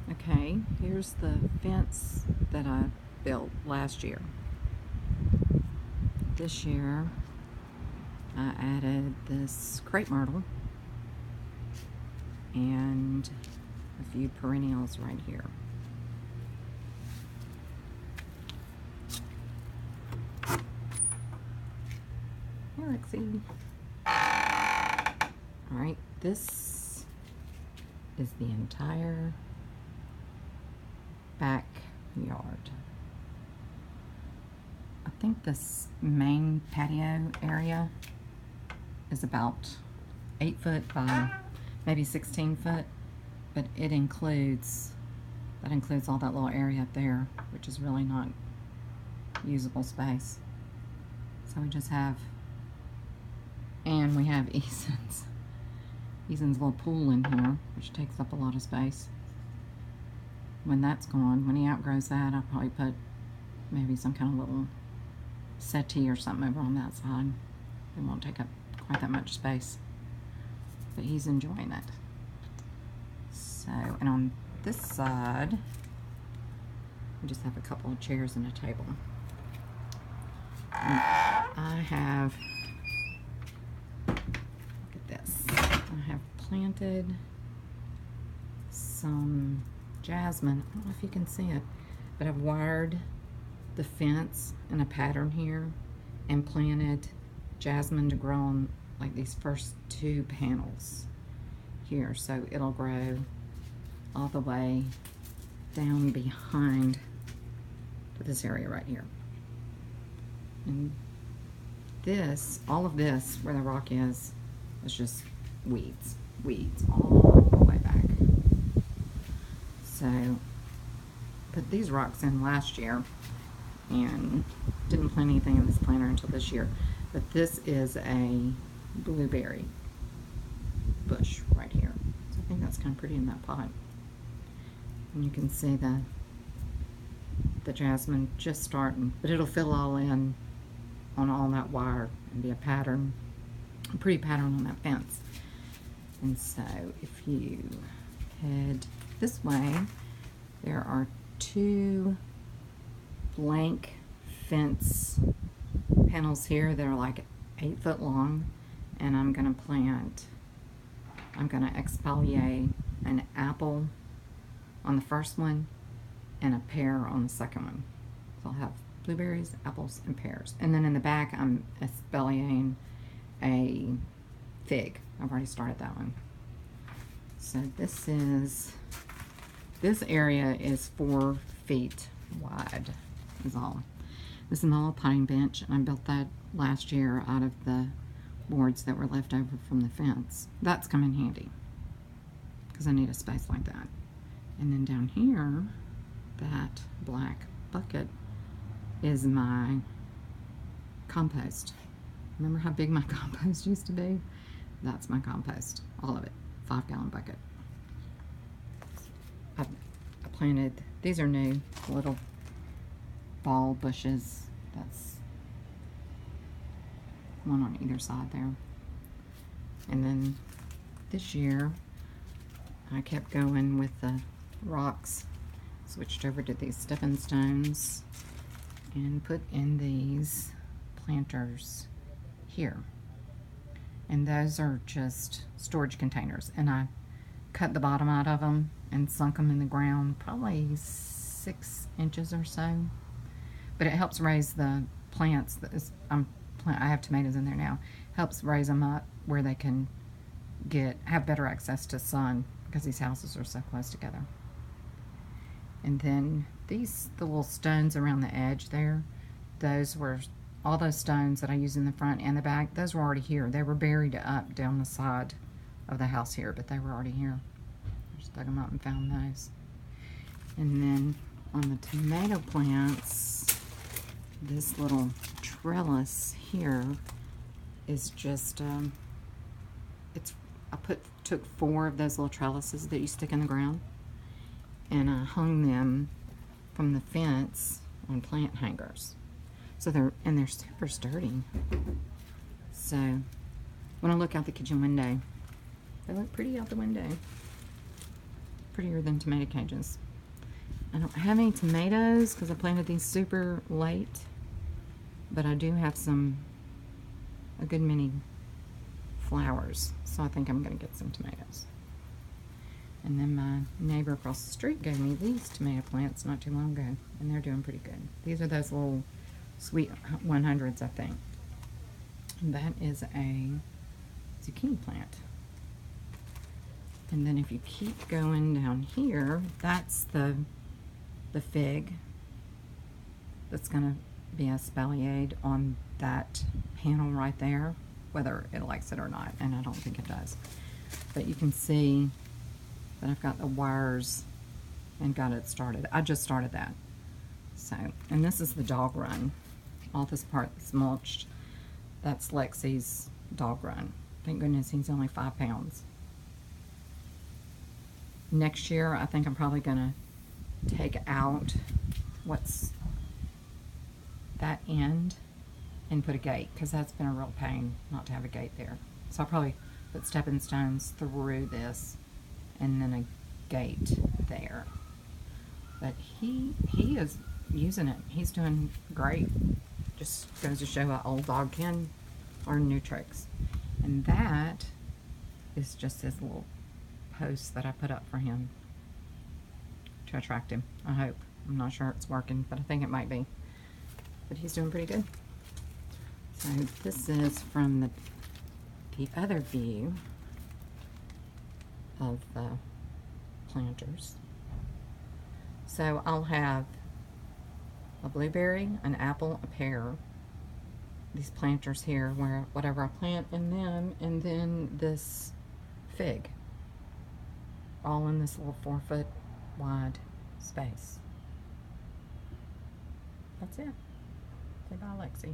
Okay, here's the fence that I built last year. This year I added this crepe myrtle and a few perennials right here. Hey, Lexi. Alright, this is the entire backyard. I think this main patio area is about 8 foot by maybe 16 foot, but that includes all that little area up there, which is really not usable space. So we just have, and we have Eason's little pool in here, which takes up a lot of space. When that's gone, when he outgrows that, I'll probably put maybe some kind of little settee or something over on that side. It won't take up quite that much space, but he's enjoying it. So, and on this side, we just have a couple of chairs and a table. And I have, look at this, I have planted some jasmine. I don't know if you can see it, but I've wired the fence in a pattern here and planted jasmine to grow on like these first 2 panels here, so it'll grow all the way down behind to this area right here. And this, all of this where the rock is just weeds all the way back. So put these rocks in last year and didn't plant anything in this planter until this year. But this is a blueberry bush right here. So I think that's kind of pretty in that pot. And you can see the jasmine just starting, but it'll fill all in on all that wire and be a pattern, a pretty pattern on that fence. And so if you head this way, there are 2 blank fence panels here that are like 8 foot long, and I'm gonna exfoliate an apple on the first one and a pear on the second one. So I'll have blueberries, apples, and pears. And then in the back, I'm exfoliating a fig. I've already started that one. So this area is 4 feet wide is all. This is my little potting bench, and I built that last year out of the boards that were left over from the fence. That's come in handy because I need a space like that. And then down here, that black bucket is my compost. Remember how big my compost used to be? That's my compost, all of it, 5-gallon bucket. I planted, these are new, little ball bushes. That's one on either side there. And then this year, I kept going with the rocks, switched over to these stepping stones, and put in these planters here. And those are just storage containers. And I cut the bottom out of them and sunk them in the ground, probably 6 inches or so. But it helps raise the plants. I have tomatoes in there now. Helps raise them up where they can have better access to sun because these houses are so close together. And then the little stones around the edge there, those were all those stones that I use in the front and the back. Those were already here. They were buried up down the side of the house here, but they were already here. I just dug them up and found those. And then on the tomato plants, this little trellis here is just took 4 of those little trellises that you stick in the ground, and I hung them from the fence on plant hangers. So they're super sturdy. So when I look out the kitchen window, they look pretty out the window. prettier than tomato cages. I don't have any tomatoes because I planted these super late, but I do have a good many flowers, so I think I'm going to get some tomatoes. And then my neighbor across the street gave me these tomato plants not too long ago, and they're doing pretty good. These are those little sweet 100s, I think. And that is a zucchini plant. And then if you keep going down here, that's the fig that's going to be espaliered on that panel right there, whether it likes it or not, and I don't think it does. But you can see that I've got the wires and got it started. I just started that. So, and this is the dog run. All this part that's mulched, that's Lexi's dog run. Thank goodness he's only 5 pounds. Next year, I think I'm probably gonna take out what's that end and put a gate, because that's been a real pain not to have a gate there. So I'll probably put stepping stones through this and then a gate there. But he is using it. He's doing great. Just goes to show an old dog can learn new tricks. And that is just his little post that I put up for him to attract him, I hope. I'm not sure it's working, but I think it might be. But he's doing pretty good. So this is from the other view of the planters. So I'll have a blueberry, an apple, a pear, these planters here where whatever I plant in them, and then this fig, all in this little 4-foot wide space. That's it. Say bye, Lexi.